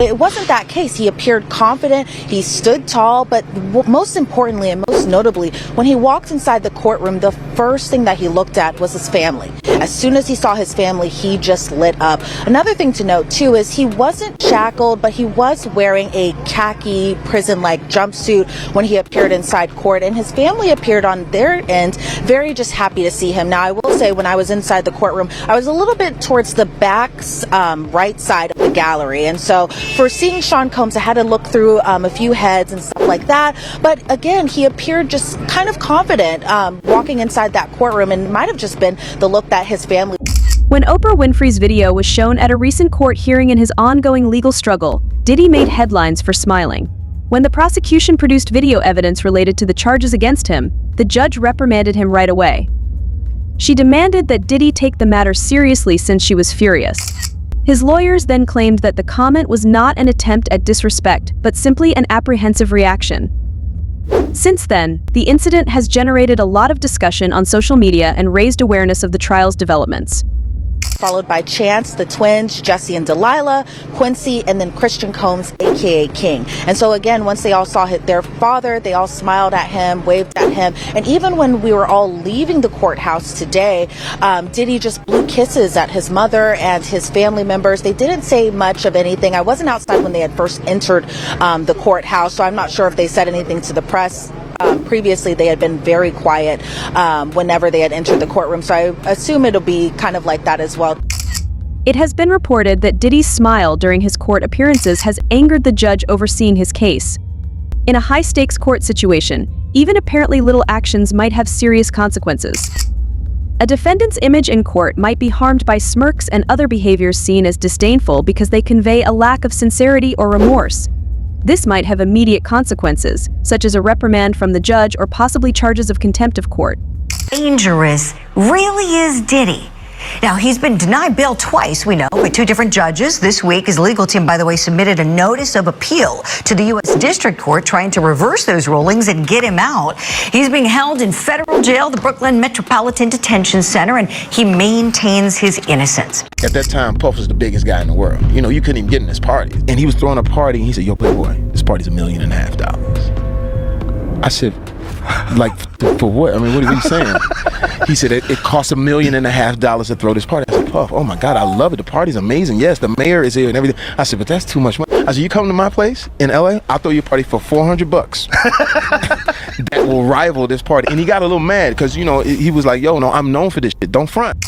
It wasn't that case. He appeared confident, he stood tall, but most importantly and most notably, when he walked inside the courtroom, the first thing that he looked at was his family. As soon as he saw his family, he just lit up. Another thing to note too is he wasn't shackled, but he was wearing a khaki prison-like jumpsuit when he appeared inside court, and his family appeared on their end very just happy to see him. Now, I will say, when I was inside the courtroom, I was a little bit towards the back right side of the gallery, and so for seeing Sean Combs, I had to look through a few heads and stuff like that. But again, he appeared just kind of confident walking inside that courtroom, and it might have just been the look that his family. When Oprah Winfrey's video was shown at a recent court hearing in his ongoing legal struggle, Diddy made headlines for smiling. When the prosecution produced video evidence related to the charges against him, the judge reprimanded him right away. She demanded that Diddy take the matter seriously since she was furious. His lawyers then claimed that the comment was not an attempt at disrespect, but simply an apprehensive reaction. Since then, the incident has generated a lot of discussion on social media and raised awareness of the trial's developments. Followed by Chance, the twins, Jesse and Delilah, Quincy, and then Christian Combs, aka King. And so again, once they all saw their father, they all smiled at him, waved at him. And even when we were all leaving the courthouse today, Diddy just blew kisses at his mother and his family members. They didn't say much of anything. I wasn't outside when they had first entered the courthouse, so I'm not sure if they said anything to the press. Previously, they had been very quiet whenever they had entered the courtroom, so I assume it'll be kind of like that as well. It has been reported that Diddy's smile during his court appearances has angered the judge overseeing his case. In a high-stakes court situation, even apparently little actions might have serious consequences. A defendant's image in court might be harmed by smirks and other behaviors seen as disdainful because they convey a lack of sincerity or remorse. This might have immediate consequences, such as a reprimand from the judge or possibly charges of contempt of court. Dangerous really is Diddy. Now, he's been denied bail twice, we know, by two different judges. This week, his legal team, by the way, submitted a notice of appeal to the U.S. District Court trying to reverse those rulings and get him out. He's being held in federal jail, the Brooklyn Metropolitan Detention Center, and he maintains his innocence. At that time, Puff was the biggest guy in the world. You know, you couldn't even get in this party. And he was throwing a party, and he said, "Yo, Playboy, this party's $1.5 million." I said, like, for what? I mean, what are you saying? He said, it costs $1.5 million to throw this party. I said, Puff, oh my God, I love it. The party's amazing. Yes, the mayor is here and everything. I said, but that's too much money. I said, you come to my place in LA, I'll throw you a party for $400 that will rival this party. And he got a little mad because, you know, he was like, yo, no, I'm known for this shit. Don't front.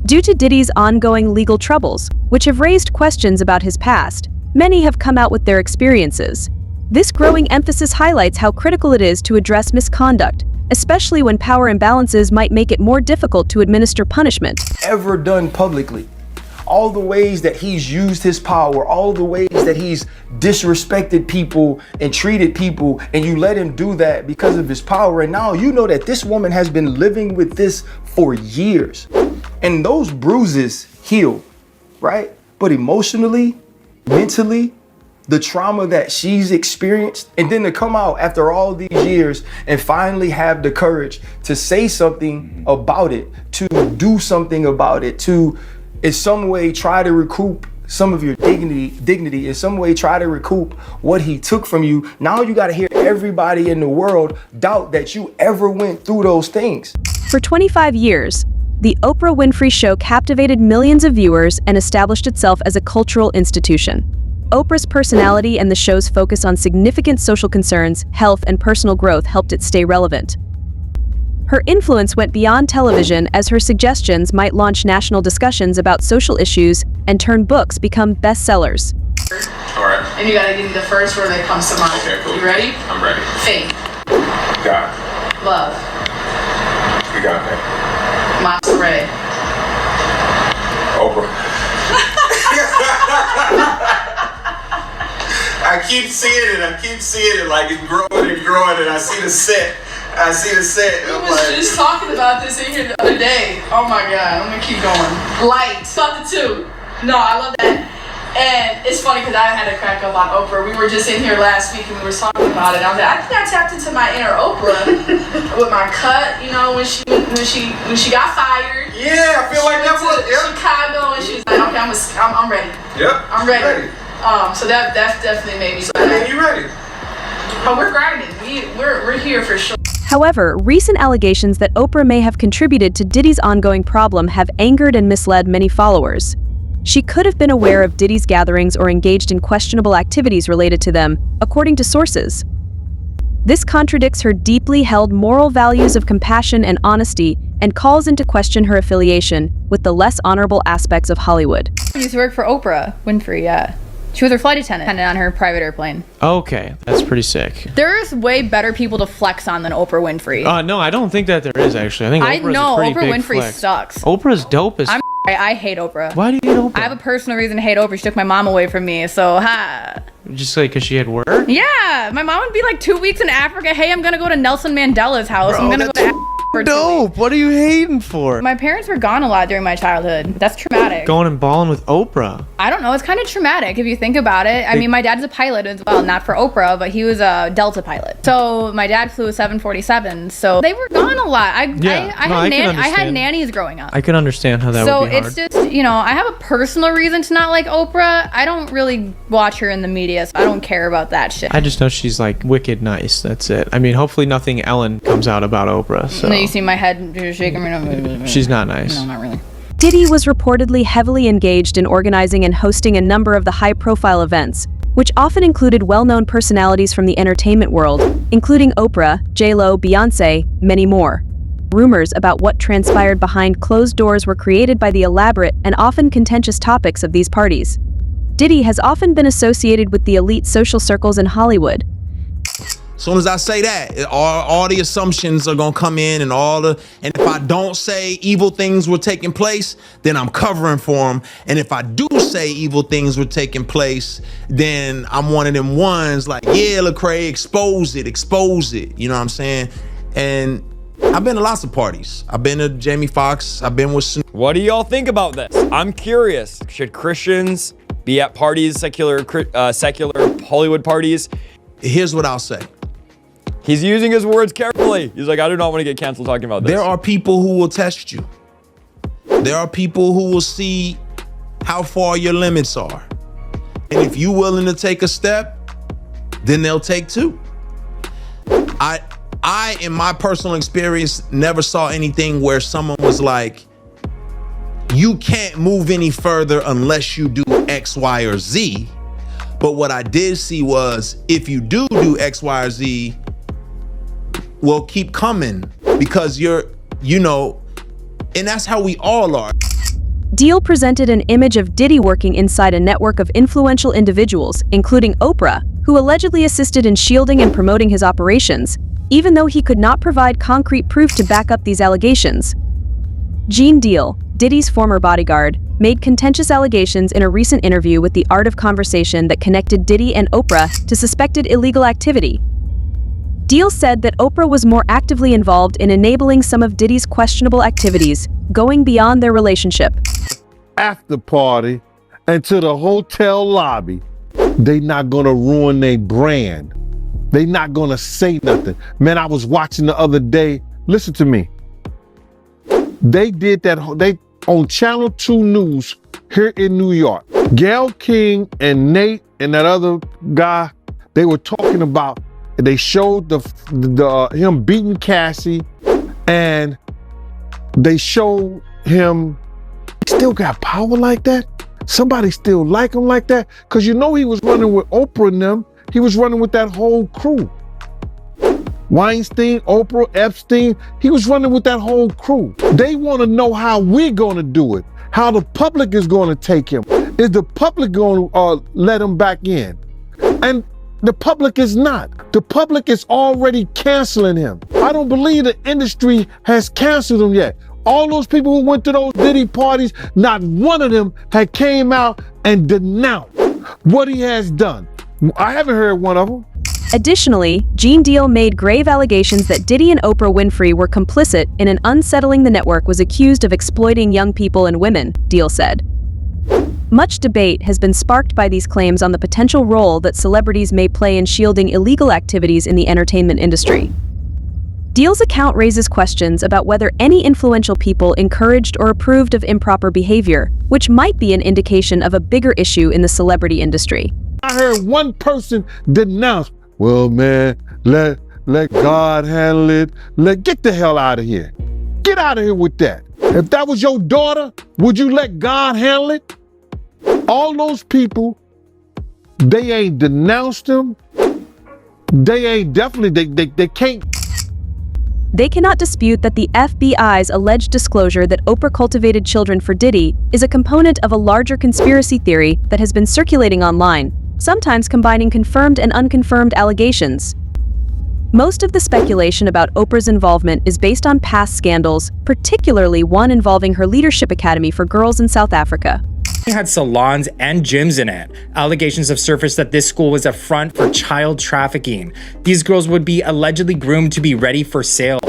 Due to Diddy's ongoing legal troubles, which have raised questions about his past, many have come out with their experiences. This growing emphasis highlights how critical it is to address misconduct, especially when power imbalances might make it more difficult to administer punishment. Ever done publicly. All the ways that he's used his power, all the ways that he's disrespected people and treated people, and you let him do that because of his power. And now you know that this woman has been living with this for years. And those bruises heal, right? But emotionally, mentally, the trauma that she's experienced, and then to come out after all these years and finally have the courage to say something about it, to do something about it, to in some way try to recoup some of your dignity, in some way try to recoup what he took from you. Now you got to hear everybody in the world doubt that you ever went through those things. For 25 years, the Oprah Winfrey Show captivated millions of viewers and established itself as a cultural institution. Oprah's personality and the show's focus on significant social concerns, health, and personal growth helped it stay relevant. Her influence went beyond television, as her suggestions might launch national discussions about social issues and turn books become bestsellers. All right. And you gotta give me the first word that comes to mind. Okay, cool. You ready? I'm ready. Faith. God. Love. We got that. Monterey. Oprah. I keep seeing it like it's growing and growing, and I see the set. We was just talking about this in here the other day. Oh my God, I'm gonna keep going. Light. About the two. No, I love that. And it's funny because I had to crack up on Oprah. We were just in here last week and we were talking about it. I was like, I think I tapped into my inner Oprah with my cut, you know, when she got fired. Yeah, I feel like that was Chicago, and she was like, okay, I'm ready. Yep. I'm ready. So that definitely made me. Are you ready? But we're grinding. We're here for sure. However, recent allegations that Oprah may have contributed to Diddy's ongoing problem have angered and misled many followers. She could have been aware of Diddy's gatherings or engaged in questionable activities related to them, according to sources. This contradicts her deeply held moral values of compassion and honesty and calls into question her affiliation with the less honorable aspects of Hollywood. I used to work for Oprah Winfrey, yeah. She was her flight attendant on her private airplane. Okay, that's pretty sick. There's way better people to flex on than Oprah Winfrey. No, I don't think that there is, actually. I think Oprah's a pretty Oprah big Winfrey flex. sucks. Oprah's dope as I hate Oprah. Why do you hate Oprah? I have a personal reason to hate Oprah. She took my mom away from me, so ha. Just like because she had work? Yeah, my mom would be like 2 weeks in Africa. Hey, I'm gonna go to Nelson Mandela's house. I'm gonna go to for 2 Dope. weeks. What are you hating for? My parents were gone a lot during my childhood. That's traumatic. Going and balling with Oprah. I don't know. It's kind of traumatic if you think about it. I mean, my dad's a pilot as well, not for Oprah, but he was a Delta pilot. So my dad flew a 747. So they were gone a lot. I had nannies growing up. I can understand how that would be hard. So it's just, I have a personal reason to not like Oprah. I don't really watch her in the media, so I don't care about that shit. I just know she's like wicked nice. That's it. I mean, hopefully nothing Ellen comes out about Oprah. So You see my head shaking. she's not nice. No, not really. Diddy was reportedly heavily engaged in organizing and hosting a number of the high-profile events, which often included well-known personalities from the entertainment world, including Oprah, J-Lo, Beyoncé, many more. Rumors about what transpired behind closed doors were created by the elaborate and often contentious topics of these parties. Diddy has often been associated with the elite social circles in Hollywood. Soon as I say that, all the assumptions are gonna come in, and if I don't say evil things were taking place, then I'm covering for them. And if I do say evil things were taking place, then I'm one of them ones like, yeah, Lecrae, expose it. You know what I'm saying? And I've been to lots of parties. I've been to Jamie Foxx. I've been with Snoop. What do y'all think about this? I'm curious. Should Christians be at parties, secular Hollywood parties? Here's what I'll say. He's using his words carefully. He's like, I do not want to get canceled talking about this. There are people who will test you. There are people who will see how far your limits are. And if you're willing to take a step, then they'll take two. I, in my personal experience, never saw anything where someone was like, you can't move any further unless you do X, Y, or Z. But what I did see was, if you do X, Y, or Z, well, keep coming, because and that's how we all are. Deal presented an image of Diddy working inside a network of influential individuals, including Oprah, who allegedly assisted in shielding and promoting his operations, even though he could not provide concrete proof to back up these allegations. Gene Deal, Diddy's former bodyguard, made contentious allegations in a recent interview with The Art of Conversation that connected Diddy and Oprah to suspected illegal activity. Deal said that Oprah was more actively involved in enabling some of Diddy's questionable activities, going beyond their relationship. After party and to the hotel lobby, they not gonna ruin their brand. They not gonna say nothing. Man, I was watching the other day. Listen to me. They did that. They on Channel 2 News here in New York. Gayle King and Nate and that other guy, they were talking about. They showed him beating Cassie, and they showed him. He still got power like that. Somebody still like him like that, because he was running with Oprah and them. He was running with that whole crew. Weinstein, Oprah, Epstein. He was running with that whole crew. They want to know how we're going to do it, how the public is going to take him. Is the public going to let him back in? And the public is not. The public is already canceling him. I don't believe the industry has canceled him yet. All those people who went to those Diddy parties, not one of them had came out and denounced what he has done. I haven't heard one of them. Additionally, Gene Deal made grave allegations that Diddy and Oprah Winfrey were complicit in an unsettling the network was accused of exploiting young people and women, Deal said. Much debate has been sparked by these claims on the potential role that celebrities may play in shielding illegal activities in the entertainment industry. Deal's account raises questions about whether any influential people encouraged or approved of improper behavior, which might be an indication of a bigger issue in the celebrity industry. I heard one person denounce, well, man, let God handle it. Get the hell out of here. Get out of here with that. If that was your daughter, would you let God handle it? All those people, they ain't denounced him. They ain't definitely, they can't. They cannot dispute that the FBI's alleged disclosure that Oprah cultivated children for Diddy is a component of a larger conspiracy theory that has been circulating online, sometimes combining confirmed and unconfirmed allegations. Most of the speculation about Oprah's involvement is based on past scandals, particularly one involving her Leadership Academy for Girls in South Africa. It had salons and gyms in it. Allegations have surfaced that this school was a front for child trafficking. These girls would be allegedly groomed to be ready for sale.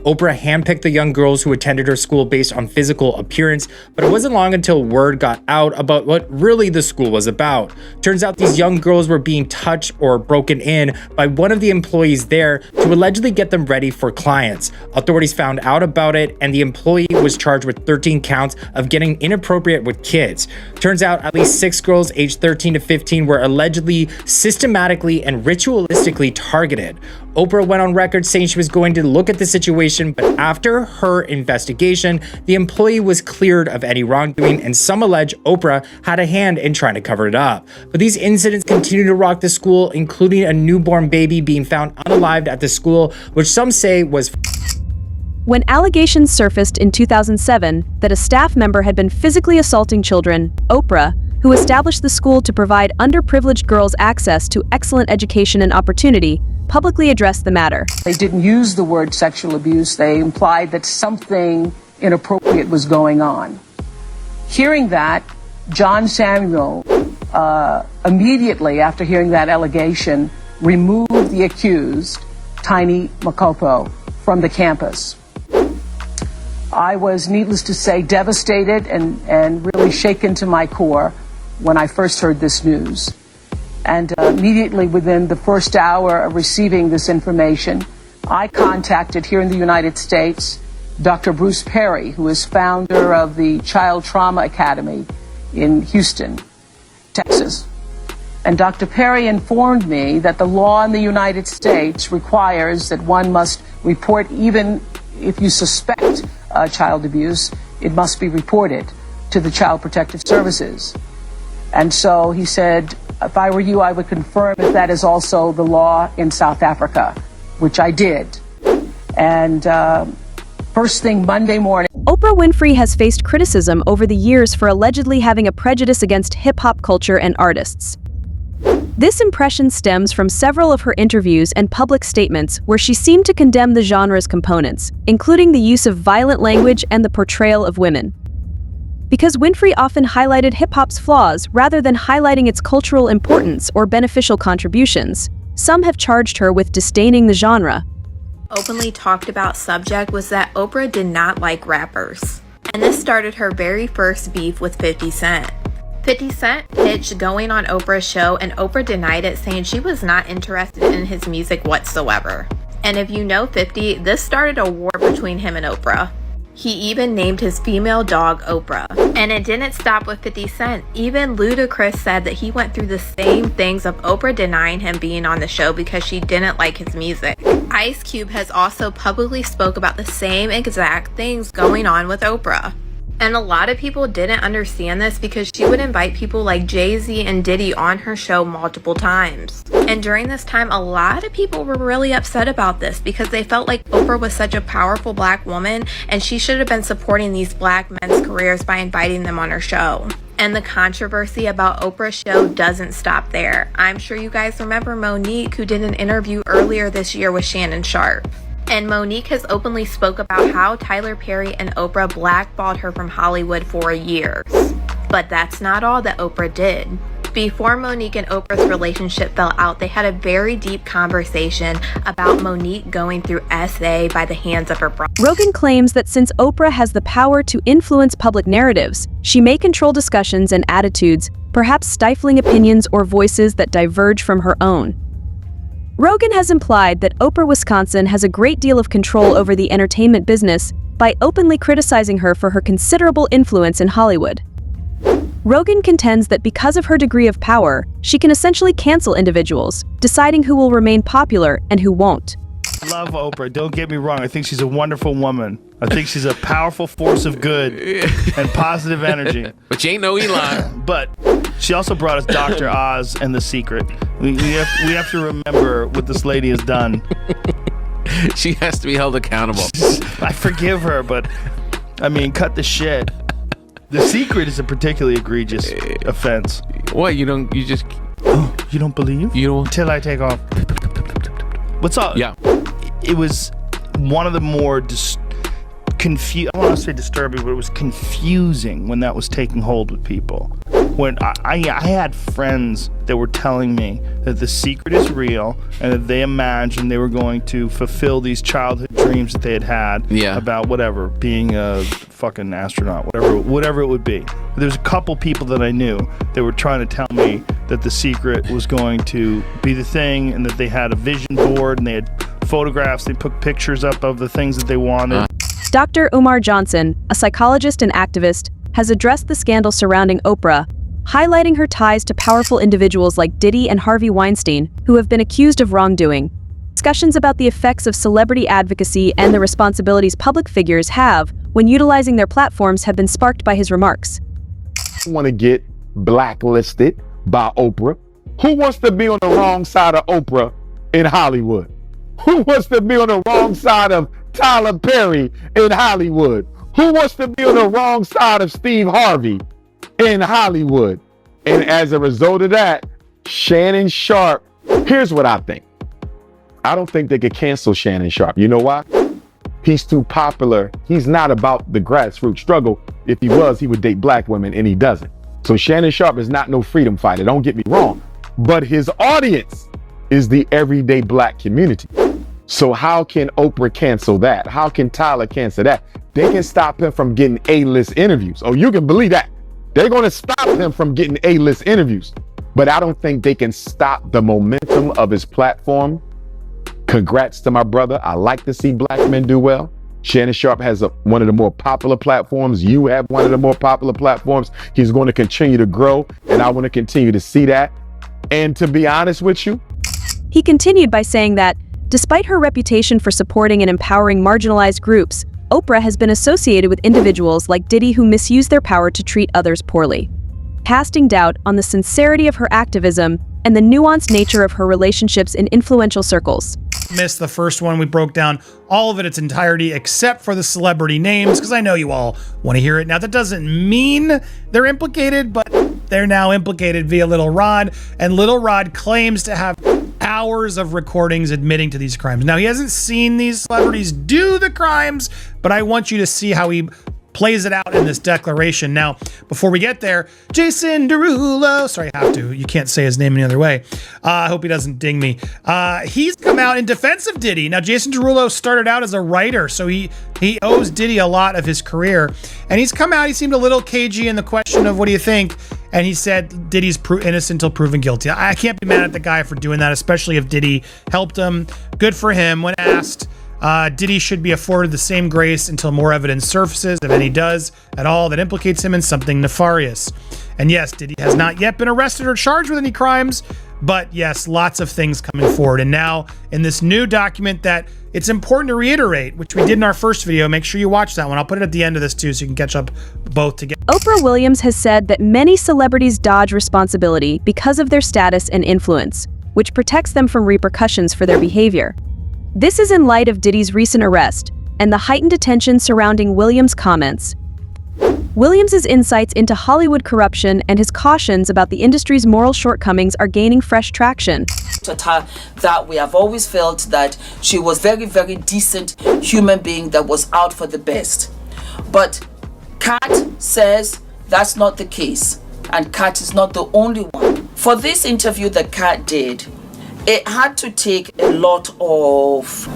Oprah handpicked the young girls who attended her school based on physical appearance, but it wasn't long until word got out about what really the school was about. Turns out these young girls were being touched or broken in by one of the employees there to allegedly get them ready for clients. Authorities found out about it, and the employee was charged with 13 counts of getting inappropriate with kids. Turns out at least 6 girls aged 13 to 15 were allegedly systematically and ritualistically targeted. Oprah went on record saying she was going to look at the situation, but after her investigation, the employee was cleared of any wrongdoing, and some allege Oprah had a hand in trying to cover it up. But these incidents continue to rock the school, including a newborn baby being found unalived at the school, which some say was. When allegations surfaced in 2007 that a staff member had been physically assaulting children, Oprah, who established the school to provide underprivileged girls access to excellent education and opportunity, publicly addressed the matter. They didn't use the word sexual abuse. They implied that something inappropriate was going on. Hearing that, John Samuel, immediately after hearing that allegation, removed the accused, Tiny Makopo, from the campus. I was, needless to say, devastated and really shaken to my core when I first heard this news. And immediately within the first hour of receiving this information, I contacted here in the United States Dr. Bruce Perry, who is founder of the Child Trauma Academy in Houston, Texas. And Dr. Perry informed me that the law in the United States requires that one must report, even if you suspect child abuse, it must be reported to the Child Protective Services. And so he said, if I were you, I would confirm if that is also the law in South Africa, which I did. And first thing Monday morning. Oprah Winfrey has faced criticism over the years for allegedly having a prejudice against hip-hop culture and artists. This impression stems from several of her interviews and public statements where she seemed to condemn the genre's components, including the use of violent language and the portrayal of women. Because Winfrey often highlighted hip-hop's flaws rather than highlighting its cultural importance or beneficial contributions, some have charged her with disdaining the genre. Openly talked about subject was that Oprah did not like rappers. And this started her very first beef with 50 Cent. 50 Cent pitched going on Oprah's show, and Oprah denied it, saying she was not interested in his music whatsoever. And if you know 50, this started a war between him and Oprah. He even named his female dog Oprah. And it didn't stop with 50 Cent. Even Ludacris said that he went through the same things of Oprah denying him being on the show because she didn't like his music. Ice Cube has also publicly spoke about the same exact things going on with Oprah. And a lot of people didn't understand this because she would invite people like Jay-Z and Diddy on her show multiple times. And during this time, a lot of people were really upset about this because they felt like Oprah was such a powerful black woman and she should have been supporting these black men's careers by inviting them on her show. And the controversy about Oprah's show doesn't stop there. I'm sure you guys remember Monique, who did an interview earlier this year with Shannon Sharpe. And Monique has openly spoke about how Tyler Perry and Oprah blackballed her from Hollywood for years. But that's not all that Oprah did. Before Monique and Oprah's relationship fell out, they had a very deep conversation about Monique going through SA by the hands of her brother. Rogan claims that since Oprah has the power to influence public narratives, she may control discussions and attitudes, perhaps stifling opinions or voices that diverge from her own. Rogan has implied that Oprah Wisconsin has a great deal of control over the entertainment business by openly criticizing her for her considerable influence in Hollywood. Rogan contends that because of her degree of power, she can essentially cancel individuals, deciding who will remain popular and who won't. I love Oprah, don't get me wrong. I think she's a wonderful woman. I think she's a powerful force of good and positive energy. But you ain't no Elon. But she also brought us Dr. Oz and The Secret. We have to remember what this lady has done. She has to be held accountable. I forgive her, but I mean, cut the shit. The Secret is a particularly egregious offense. What, you don't believe? You don't? Till I take off. What's up? Yeah. It was one of the more I don't want to say disturbing, but it was confusing when that was taking hold with people. When I had friends that were telling me that The Secret is real and that they imagined they were going to fulfill these childhood dreams that they had about whatever, being a fucking astronaut, whatever it would be. There's a couple people that I knew that were trying to tell me that The Secret was going to be the thing and that they had a vision board and they had photographs, they put pictures up of the things that they wanted. Dr. Umar Johnson, a psychologist and activist, has addressed the scandal surrounding Oprah, highlighting her ties to powerful individuals like Diddy and Harvey Weinstein, who have been accused of wrongdoing. Discussions about the effects of celebrity advocacy and the responsibilities public figures have when utilizing their platforms have been sparked by his remarks. Want to get blacklisted by Oprah? Who wants to be on the wrong side of Oprah in Hollywood? Who wants to be on the wrong side of Tyler Perry in Hollywood? Who wants to be on the wrong side of Steve Harvey in Hollywood? And as a result of that, Shannon Sharpe, here's what I think. I don't think they could cancel Shannon Sharpe. You know why? He's too popular. He's not about the grassroots struggle. If he was, he would date black women, and he doesn't. So Shannon Sharpe is not no freedom fighter. Don't get me wrong. But his audience is the everyday black community. So how can Oprah cancel that? How can Tyler cancel that? They can stop him from getting A-list interviews. Oh, you can believe that. They're going to stop him from getting A-list interviews. But I don't think they can stop the momentum of his platform. Congrats to my brother. I like to see black men do well. Shannon Sharpe has one of the more popular platforms. You have one of the more popular platforms. He's going to continue to grow, and I want to continue to see that. And to be honest with you, he continued by saying that, despite her reputation for supporting and empowering marginalized groups, Oprah has been associated with individuals like Diddy who misuse their power to treat others poorly, casting doubt on the sincerity of her activism and the nuanced nature of her relationships in influential circles. Missed the first one. We broke down all of it, its entirety, except for the celebrity names, because I know you all want to hear it. Now, that doesn't mean they're implicated, but they're now implicated via Little Rod, and Little Rod claims to have hours of recordings admitting to these crimes. Now, he hasn't seen these celebrities do the crimes, but I want you to see how he plays it out in this declaration. Now, before we get there, Jason Derulo, sorry, I have to, you can't say his name any other way. I hope he doesn't ding me. He's come out in defense of Diddy. Now, Jason Derulo started out as a writer, so he owes Diddy a lot of his career. And he's come out, he seemed a little cagey in the question of what do you think? And he said Diddy's innocent until proven guilty. I can't be mad at the guy for doing that, especially if Diddy helped him. Good for him. When asked, Diddy should be afforded the same grace until more evidence surfaces, if any does at all, that implicates him in something nefarious. And yes, Diddy has not yet been arrested or charged with any crimes, but yes, lots of things coming forward. And now in this new document that it's important to reiterate, which we did in our first video, make sure you watch that one. I'll put it at the end of this too, so you can catch up both together. Oprah Williams has said that many celebrities dodge responsibility because of their status and influence, which protects them from repercussions for their behavior. This is in light of Diddy's recent arrest and the heightened attention surrounding Williams' comments. Williams' insights into Hollywood corruption and his cautions about the industry's moral shortcomings are gaining fresh traction. That we have always felt that she was very, very decent human being that was out for the best. But Kat says that's not the case, and Kat is not the only one. For this interview that Kat did, it had to take a lot of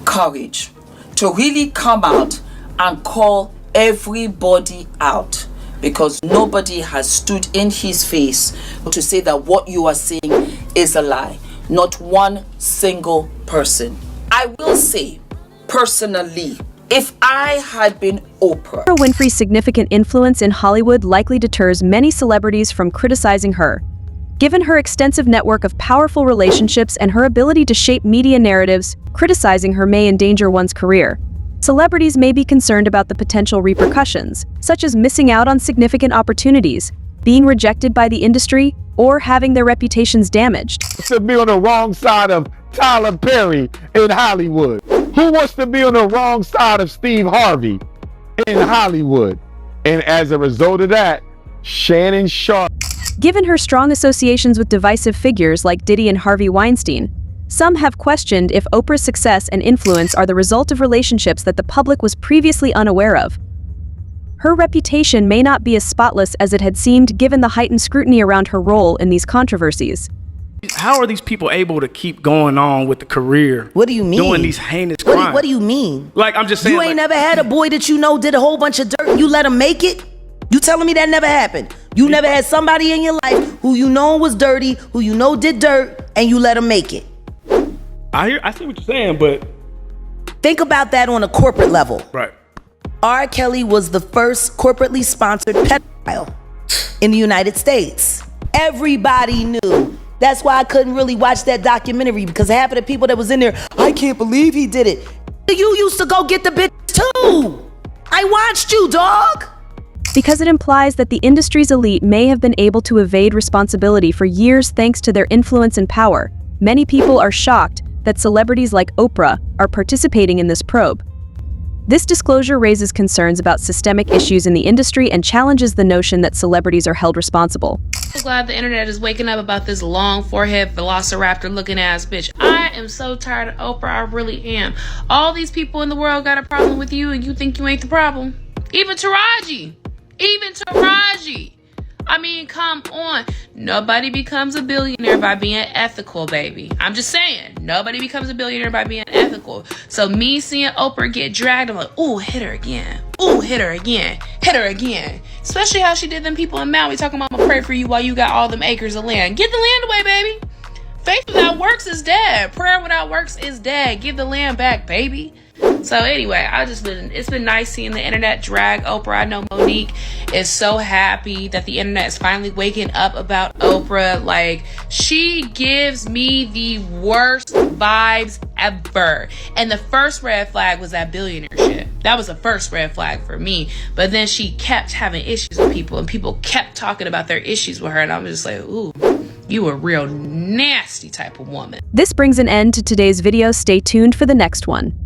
courage to really come out and call everybody out, because nobody has stood in his face to say that what you are saying is a lie. Not one single person. I will say, personally, if I had been Oprah. Oprah Winfrey's significant influence in Hollywood likely deters many celebrities from criticizing her. Given her extensive network of powerful relationships and her ability to shape media narratives, criticizing her may endanger one's career. Celebrities may be concerned about the potential repercussions, such as missing out on significant opportunities, being rejected by the industry, or having their reputations damaged. To be on the wrong side of Tyler Perry in Hollywood? Who wants to be on the wrong side of Steve Harvey in Hollywood? And as a result of that, Shannon Sharpe. Given her strong associations with divisive figures like Diddy and Harvey Weinstein, some have questioned if Oprah's success and influence are the result of relationships that the public was previously unaware of. Her reputation may not be as spotless as it had seemed given the heightened scrutiny around her role in these controversies. How are these people able to keep going on with the career? What do you mean? Doing these heinous crimes. What do you mean? Like, I'm just saying. You ain't never had a boy that you know did a whole bunch of dirt. You let him make it? You telling me that never happened? You never had somebody in your life who you know was dirty, who you know did dirt, and you let him make it? I see what you're saying, but think about that on a corporate level. Right. R. Kelly was the first corporately sponsored pedophile in the United States. Everybody knew. That's why I couldn't really watch that documentary, because half of the people that was in there, I can't believe he did it. You used to go get the bitch too. I watched you, dog. Because it implies that the industry's elite may have been able to evade responsibility for years thanks to their influence and power. Many people are shocked that celebrities like Oprah are participating in this probe. This disclosure raises concerns about systemic issues in the industry and challenges the notion that celebrities are held responsible. I'm so glad the internet is waking up about this long forehead velociraptor looking ass bitch. I am so tired of Oprah, I really am. All these people in the world got a problem with you and you think you ain't the problem. Even Taraji. I mean, come on. Nobody becomes a billionaire by being ethical, baby. I'm just saying. Nobody becomes a billionaire by being ethical. So me seeing Oprah get dragged, I'm like, ooh, hit her again. Ooh, hit her again. Hit her again. Especially how she did them people in Maui talking about, I'm gonna pray for you while you got all them acres of land. Get the land away, baby. Faith without works is dead. Prayer without works is dead. Give the land back, baby. So anyway, it's been nice seeing the internet drag Oprah. I know Monique is so happy that the internet is finally waking up about Oprah. Like, she gives me the worst vibes ever. And the first red flag was that billionaire shit. That was the first red flag for me. But then she kept having issues with people, and people kept talking about their issues with her, and I'm just like, ooh, you a real nasty type of woman. This brings an end to today's video. Stay tuned for the next one.